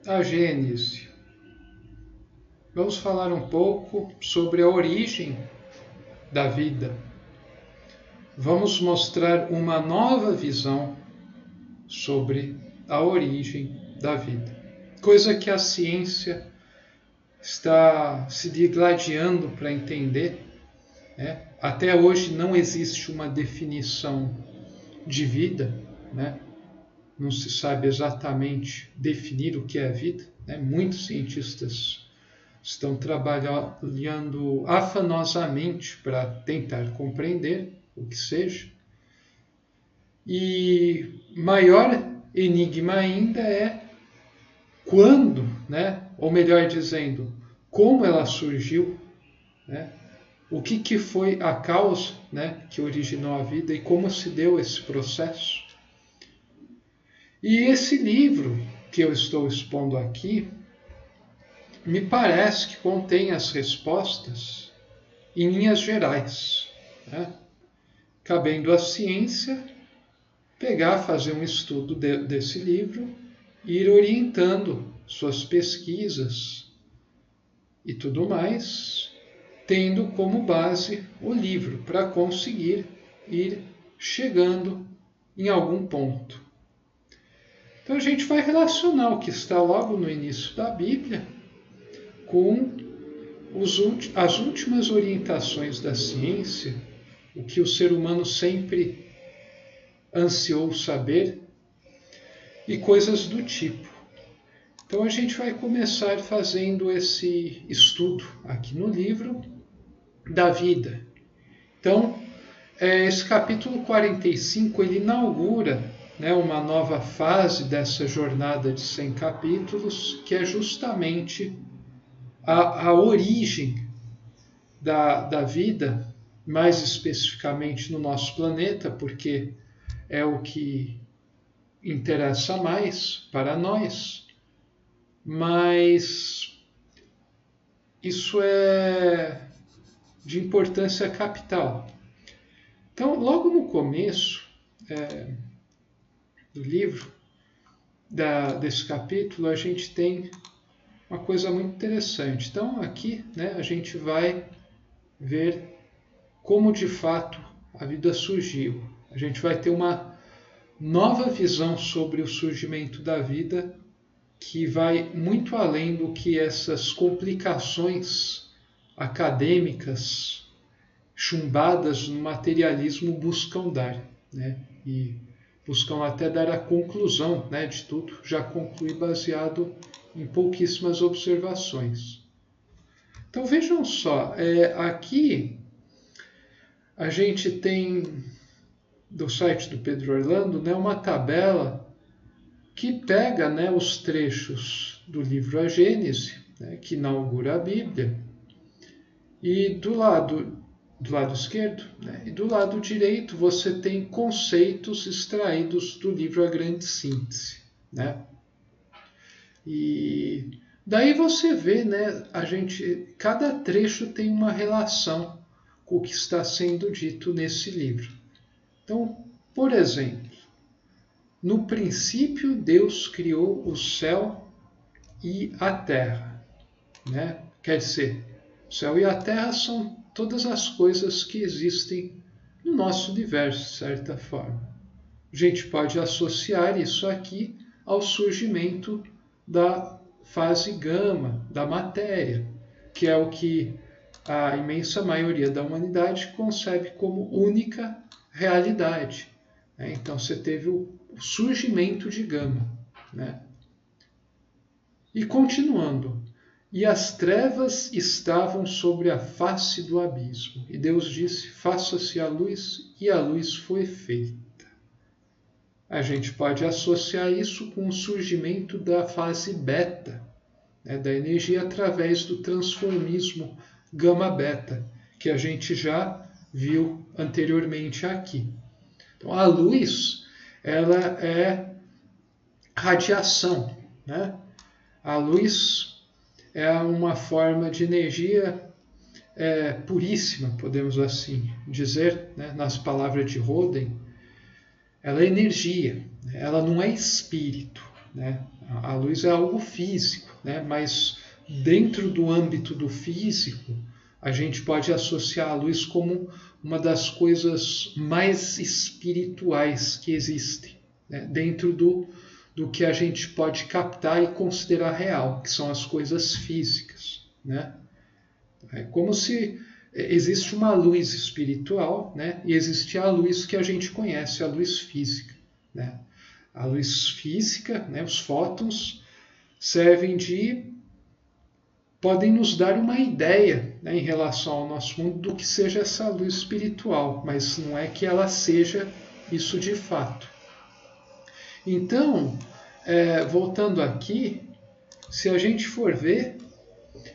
a Gênese. Vamos falar um pouco sobre a origem da vida. Vamos mostrar uma nova visão sobre a origem da vida. Coisa que a ciência está se digladiando para entender. Até hoje não existe uma definição de vida, Não se sabe exatamente definir o que é vida. Muitos cientistas estão trabalhando afanosamente para tentar compreender o que seja. E maior enigma ainda é quando, ou melhor dizendo, como ela surgiu, o que foi a causa que originou a vida e como se deu esse processo. E esse livro que eu estou expondo aqui, me parece que contém as respostas em linhas gerais, cabendo à ciência pegar, fazer um estudo desse livro e ir orientando suas pesquisas e tudo mais, tendo como base o livro para conseguir ir chegando em algum ponto. Então a gente vai relacionar o que está logo no início da Bíblia com as últimas orientações da ciência, o que o ser humano sempre ansiou saber e coisas do tipo. Então a gente vai começar fazendo esse estudo aqui no livro da vida. Então, esse capítulo 45, ele inaugura uma nova fase dessa jornada de 100 capítulos, que é justamente a origem da vida, mais especificamente no nosso planeta, porque é o que interessa mais para nós, mas isso é de importância capital. Então, logo no começo do livro, desse capítulo, a gente tem uma coisa muito interessante. Então, aqui a gente vai ver como de fato a vida surgiu. A gente vai ter uma nova visão sobre o surgimento da vida que vai muito além do que essas complicações acadêmicas chumbadas no materialismo buscam dar, e buscam até dar a conclusão de tudo, já conclui baseado em pouquíssimas observações. Então vejam só, aqui a gente tem do site do Pedro Orlando uma tabela que pega os trechos do livro A Gênese, que inaugura a Bíblia, e do lado esquerdo, e do lado direito você tem conceitos extraídos do livro A Grande Síntese. E daí você vê, cada trecho tem uma relação com o que está sendo dito nesse livro. Então, por exemplo, no princípio Deus criou o céu e a terra. Quer dizer, o céu e a terra são todas as coisas que existem no nosso universo, de certa forma. A gente pode associar isso aqui ao surgimento da fase gama, da matéria, que é o que a imensa maioria da humanidade concebe como única realidade. Então você teve o surgimento de gama. E continuando, e as trevas estavam sobre a face do abismo. E Deus disse, faça-se a luz, e a luz foi feita. A gente pode associar isso com o surgimento da fase beta, da energia através do transformismo gama-beta, que a gente já viu anteriormente aqui. Então, a luz, ela é radiação. A luz é uma forma de energia puríssima, podemos assim dizer, nas palavras de Roden. Ela é energia, ela não é espírito. né? A luz é algo físico, né? Mas dentro do âmbito do físico, a gente pode associar a luz como uma das coisas mais espirituais que existem, né? Dentro do que a gente pode captar e considerar real, que são as coisas físicas, né? É como se existe uma luz espiritual, né? E existe a luz que a gente conhece, a luz física, né? A luz física, né? Os fótons podem nos dar uma ideia, né, em relação ao nosso mundo do que seja essa luz espiritual, mas não é que ela seja isso de fato. Então, voltando aqui, se a gente for ver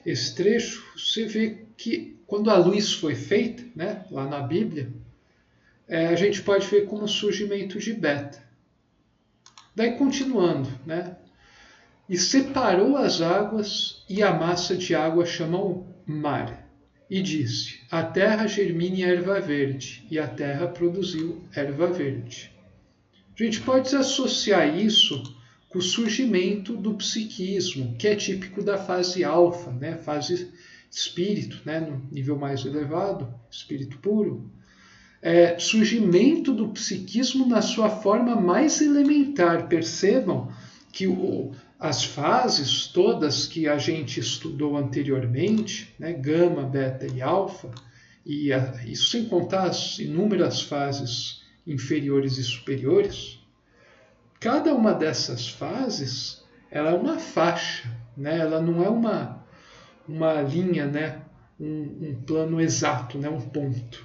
esse trecho, você vê que quando a luz foi feita, né, lá na Bíblia, a gente pode ver como o surgimento de Beta. Daí continuando, né? E separou as águas e a massa de água chamou mar. E disse, a terra germine erva verde, e a terra produziu erva verde. A gente pode associar isso com o surgimento do psiquismo, que é típico da fase alfa, né? Fase espírito, né? No nível mais elevado, espírito puro. Surgimento do psiquismo na sua forma mais elementar. Percebam que as fases todas que a gente estudou anteriormente, né, gama, beta e alfa, e isso sem contar as inúmeras fases inferiores e superiores, cada uma dessas fases ela é uma faixa, né? Ela não é uma linha, né? um plano exato, né? Um ponto.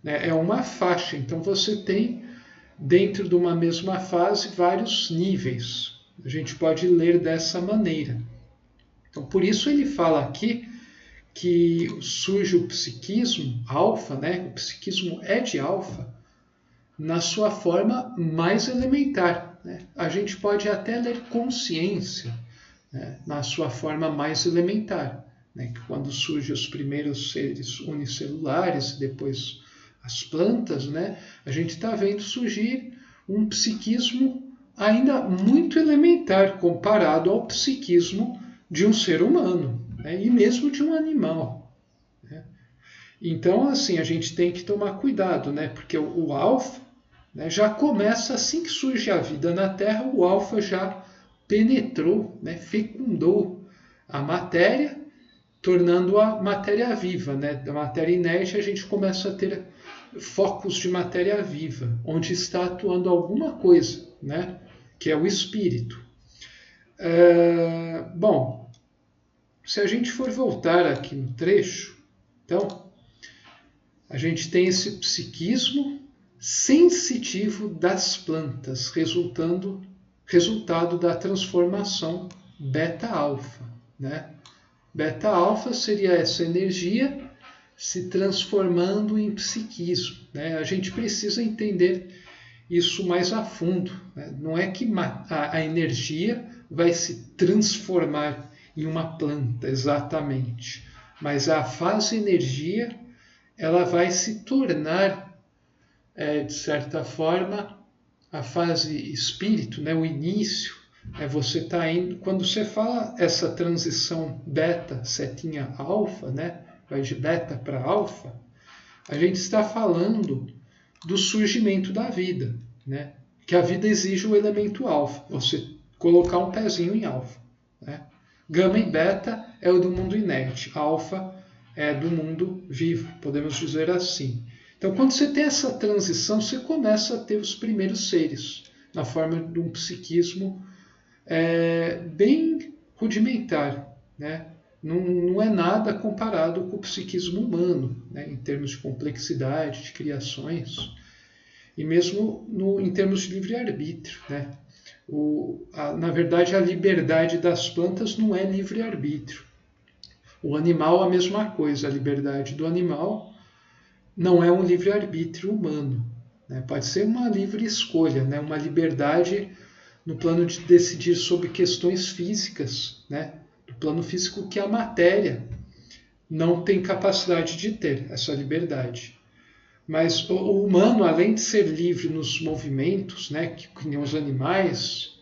É uma faixa, então você tem dentro de uma mesma fase vários níveis. A gente pode ler dessa maneira. Então, por isso ele fala aqui que surge o psiquismo alfa, né? O psiquismo é de alfa na sua forma mais elementar, né? A gente pode até ler consciência, né, na sua forma mais elementar, né? Que quando surgem os primeiros seres unicelulares, depois as plantas, né? A gente está vendo surgir um psiquismo ainda muito elementar comparado ao psiquismo de um ser humano, né? E mesmo de um animal, né? Então, assim, a gente tem que tomar cuidado, né? Porque o alfa, né, já começa assim que surge a vida na Terra, o alfa já penetrou, né? Fecundou a matéria, tornando a matéria viva, né? Da matéria inerte a gente começa a ter focos de matéria viva, onde está atuando alguma coisa, né? Que é o espírito. Bom, se a gente for voltar aqui no trecho, então, a gente tem esse psiquismo sensitivo das plantas, resultado da transformação beta-alfa, né? Beta-alfa seria essa energia se transformando em psiquismo, né? A gente precisa entender isso mais a fundo, né? Não é que a energia vai se transformar em uma planta exatamente, mas a fase energia ela vai se tornar, de certa forma, a fase espírito, né? O início. Você está indo, quando você fala essa transição beta, setinha alfa, né? Vai de beta para alfa, a gente está falando do surgimento da vida, né? Que a vida exige o elemento alfa, você colocar um pezinho em alfa, né? Gama e beta é o do mundo inerte, alfa é do mundo vivo, podemos dizer assim. Então, quando você tem essa transição, você começa a ter os primeiros seres, na forma de um psiquismo bem rudimentar, né? Não é nada comparado com o psiquismo humano, né? Em termos de complexidade, de criações, e mesmo em termos de livre-arbítrio, né? Na verdade, a liberdade das plantas não é livre-arbítrio. O animal, a mesma coisa, a liberdade do animal não é um livre-arbítrio humano, né? Pode ser uma livre escolha, né? Uma liberdade no plano de decidir sobre questões físicas, né? Do plano físico que a matéria não tem capacidade de ter, essa liberdade. Mas o humano, além de ser livre nos movimentos, né? Que nem os animais,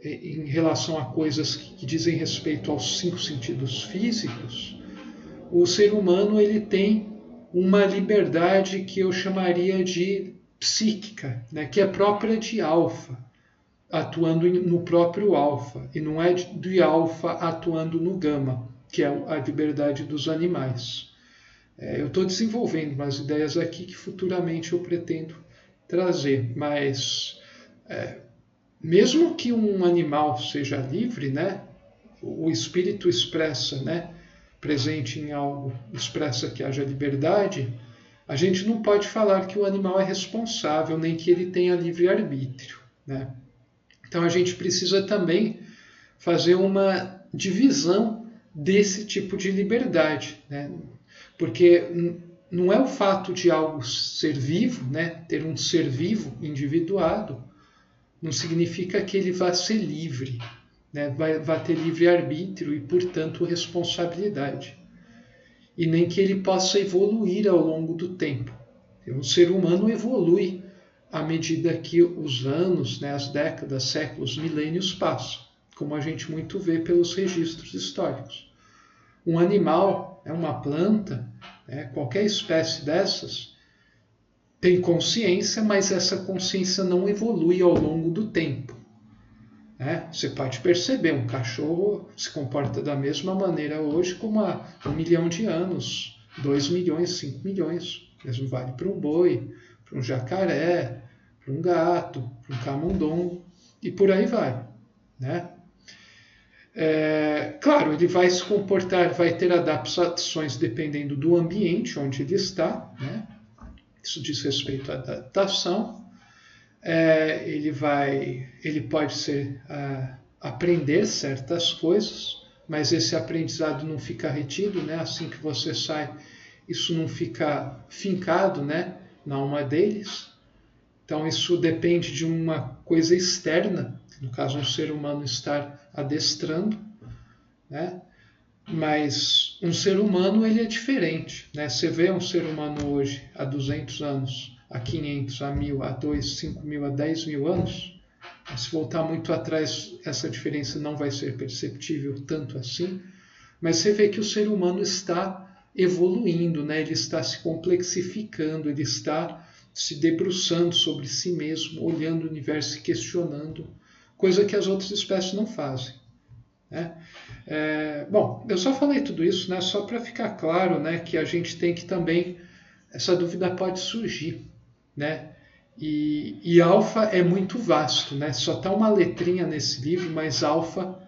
em relação a coisas que dizem respeito aos 5 sentidos físicos, o ser humano ele tem uma liberdade que eu chamaria de psíquica, né, que é própria de alfa, atuando no próprio alfa, e não é de alfa atuando no gama, que é a liberdade dos animais. Eu estou desenvolvendo umas ideias aqui que futuramente eu pretendo trazer, mas mesmo que um animal seja livre, né, o espírito expressa, né, presente em algo, expressa que haja liberdade, a gente não pode falar que o animal é responsável, nem que ele tenha livre-arbítrio, né? Então a gente precisa também fazer uma divisão desse tipo de liberdade, né? Porque não é o fato de algo ser vivo, né, ter um ser vivo individuado, não significa que ele vá ser livre, né, vai ter livre-arbítrio e, portanto, responsabilidade. E nem que ele possa evoluir ao longo do tempo. O ser humano evolui à medida que os anos, né, as décadas, séculos, milênios passam, como a gente muito vê pelos registros históricos. Um animal, uma planta, qualquer espécie dessas, tem consciência, mas essa consciência não evolui ao longo do tempo. Você pode perceber, um cachorro se comporta da mesma maneira hoje como há 1 milhão de anos, 2 milhões, 5 milhões. Mesmo vale para um boi, para um jacaré, para um gato, para um camundongo e por aí vai, né? Claro, ele vai se comportar, vai ter adaptações dependendo do ambiente onde ele está, né? Isso diz respeito à adaptação. Ele pode aprender certas coisas, mas esse aprendizado não fica retido, né? Assim que você sai, isso não fica fincado, né, na alma deles. Então isso depende de uma coisa externa, no caso um ser humano estar adestrando, né? Mas um ser humano ele é diferente, né? Você vê um ser humano hoje há 200 anos, há 500, há 1000, há 2, 5 mil, há 10 mil anos, se voltar muito atrás essa diferença não vai ser perceptível tanto assim, mas você vê que o ser humano está evoluindo, né? Ele está se complexificando, ele está se debruçando sobre si mesmo, olhando o universo e questionando, coisa que as outras espécies não fazem, né? Bom, eu só falei tudo isso, né, só para ficar claro, né, que a gente tem que também, essa dúvida pode surgir, né? E alfa é muito vasto, né? Só está uma letrinha nesse livro, mas alfa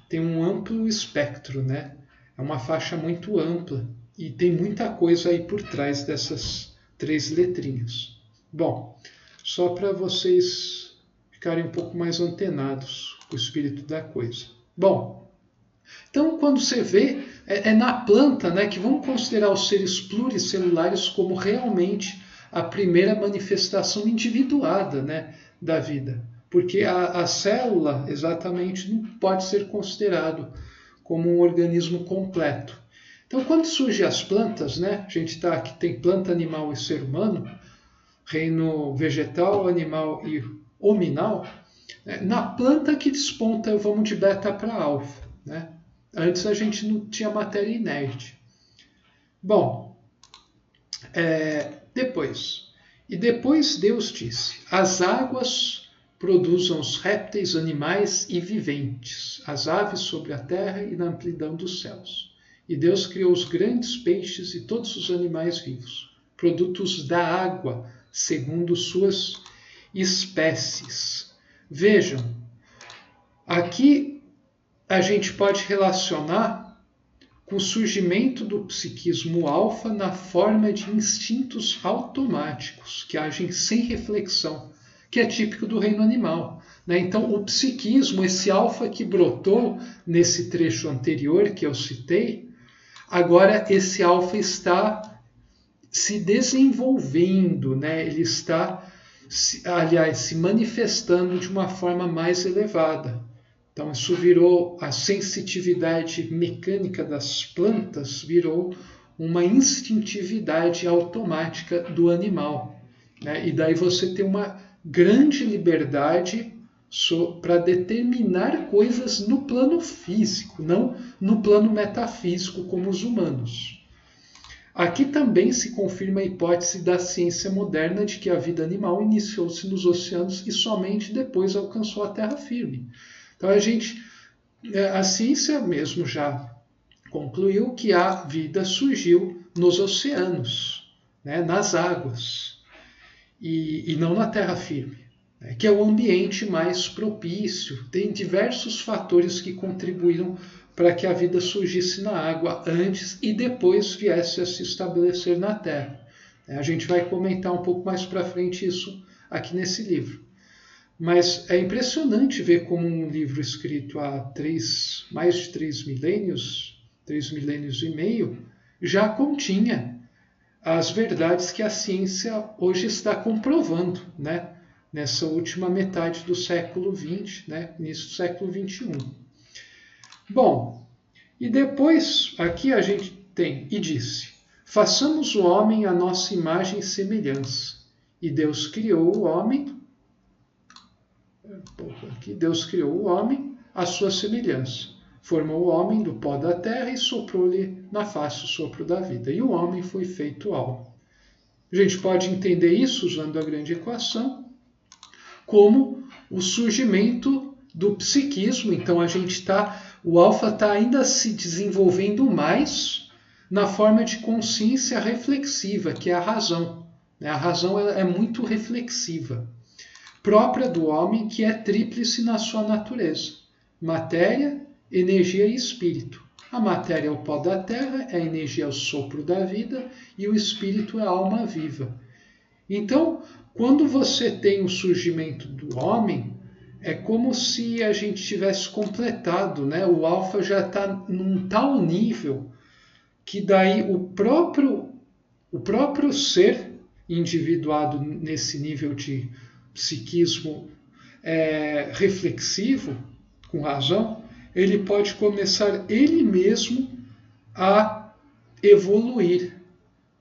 tem um amplo espectro, né? É uma faixa muito ampla e tem muita coisa aí por trás dessas 3 letrinhas. Bom, só para vocês ficarem um pouco mais antenados com o espírito da coisa. Bom, então quando você vê, na planta, né, que vamos considerar os seres pluricelulares como realmente a primeira manifestação individuada, né, da vida. Porque a célula exatamente não pode ser considerado como um organismo completo. Então quando surgem as plantas, né, a gente está aqui, tem planta, animal e ser humano, reino vegetal, animal e hominal, na planta que desponta, vamos de beta para alfa, né? Antes a gente não tinha matéria inerte. Bom, depois Deus disse, as águas produzam os répteis, animais e viventes, as aves sobre a terra e na amplidão dos céus. E Deus criou os grandes peixes e todos os animais vivos, produtos da água, segundo suas espécies. Vejam, aqui a gente pode relacionar com o surgimento do psiquismo alfa na forma de instintos automáticos, que agem sem reflexão, que é típico do reino animal, né? Então, o psiquismo, esse alfa que brotou nesse trecho anterior que eu citei, agora esse alfa está se desenvolvendo, né? Ele está, aliás, se manifestando de uma forma mais elevada. Então isso virou, a sensitividade mecânica das plantas virou uma instintividade automática do animal, né? E daí você tem uma grande liberdade para determinar coisas no plano físico, não no plano metafísico como os humanos. Aqui também se confirma a hipótese da ciência moderna de que a vida animal iniciou-se nos oceanos e somente depois alcançou a terra firme. Então a ciência mesmo já concluiu que a vida surgiu nos oceanos, né, nas águas, e não na terra firme, né, que é o ambiente mais propício. Tem diversos fatores que contribuíram para que a vida surgisse na água antes e depois viesse a se estabelecer na terra. A gente vai comentar um pouco mais para frente isso aqui nesse livro. Mas é impressionante ver como um livro escrito há mais de 3 milênios e meio, já continha as verdades que a ciência hoje está comprovando, né? Nessa última metade do século XX, né? Início do século XXI. Bom, e depois aqui a gente tem, e disse, façamos o homem à nossa imagem e semelhança. E Deus criou o homem, Deus criou o homem à sua semelhança. Formou o homem do pó da terra e soprou-lhe na face o sopro da vida. E o homem foi feito alma. A gente pode entender isso usando a grande equação como o surgimento do psiquismo. Então o alfa está ainda se desenvolvendo mais na forma de consciência reflexiva, que é a razão. A razão é muito reflexiva, própria do homem, que é tríplice na sua natureza: matéria, energia e espírito. A matéria é o pó da terra, a energia é o sopro da vida e o espírito é a alma viva. Então, quando você tem o surgimento do homem, é como se a gente tivesse completado, né? O alfa já está num tal nível que daí o próprio ser individuado nesse nível de psiquismo reflexivo, com razão, ele pode começar ele mesmo a evoluir,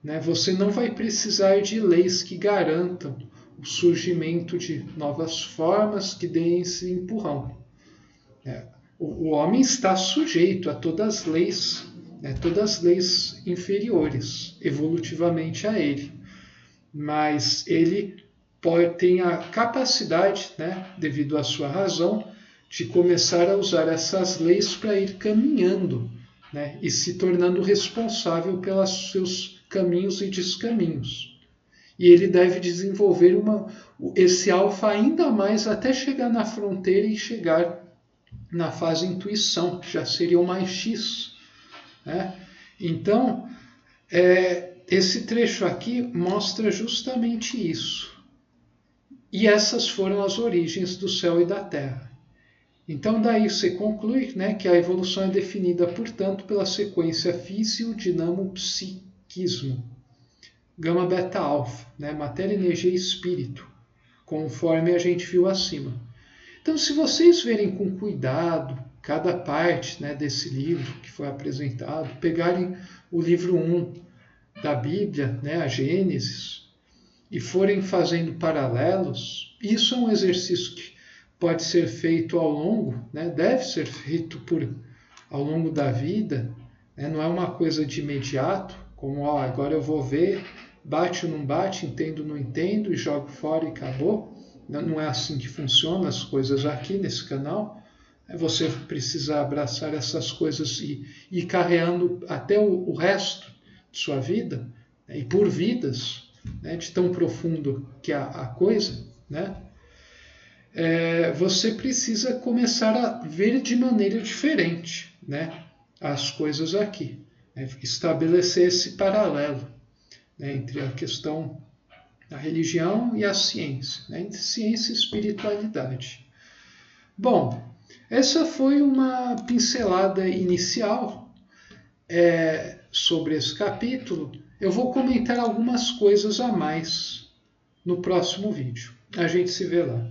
né? Você não vai precisar de leis que garantam o surgimento de novas formas que deem esse empurrão. O homem está sujeito a todas as leis, todas as leis inferiores, evolutivamente a ele. Mas ele tem a capacidade, né, devido à sua razão, de começar a usar essas leis para ir caminhando, né, e se tornando responsável pelos seus caminhos e descaminhos. E ele deve desenvolver esse alfa ainda mais até chegar na fronteira e chegar na fase intuição, que já seria o mais X. Né? Então, esse trecho aqui mostra justamente isso. E essas foram as origens do céu e da terra. Então, daí você conclui, né, que a evolução é definida, portanto, pela sequência físio-dinamo-psiquismo. Gama, beta, alfa, né, matéria, energia e espírito, conforme a gente viu acima. Então, se vocês verem com cuidado cada parte, né, desse livro que foi apresentado, pegarem o livro 1 da Bíblia, né, a Gênesis, e forem fazendo paralelos, isso é um exercício que pode ser feito ao longo, né, deve ser feito ao longo da vida, né, não é uma coisa de imediato, como agora eu vou ver, bate ou não bate, entendo ou não entendo, e jogo fora e acabou. Não é assim que funcionam as coisas aqui nesse canal. Você precisa abraçar essas coisas e ir carreando até o resto de sua vida, né, e por vidas, né, de tão profundo que é a coisa, né? Você precisa começar a ver de maneira diferente, né, as coisas aqui, né, estabelecer esse paralelo, né, entre a questão da religião e a ciência, né, entre ciência e espiritualidade. Bom, essa foi uma pincelada inicial sobre esse capítulo. Eu vou comentar algumas coisas a mais no próximo vídeo. A gente se vê lá.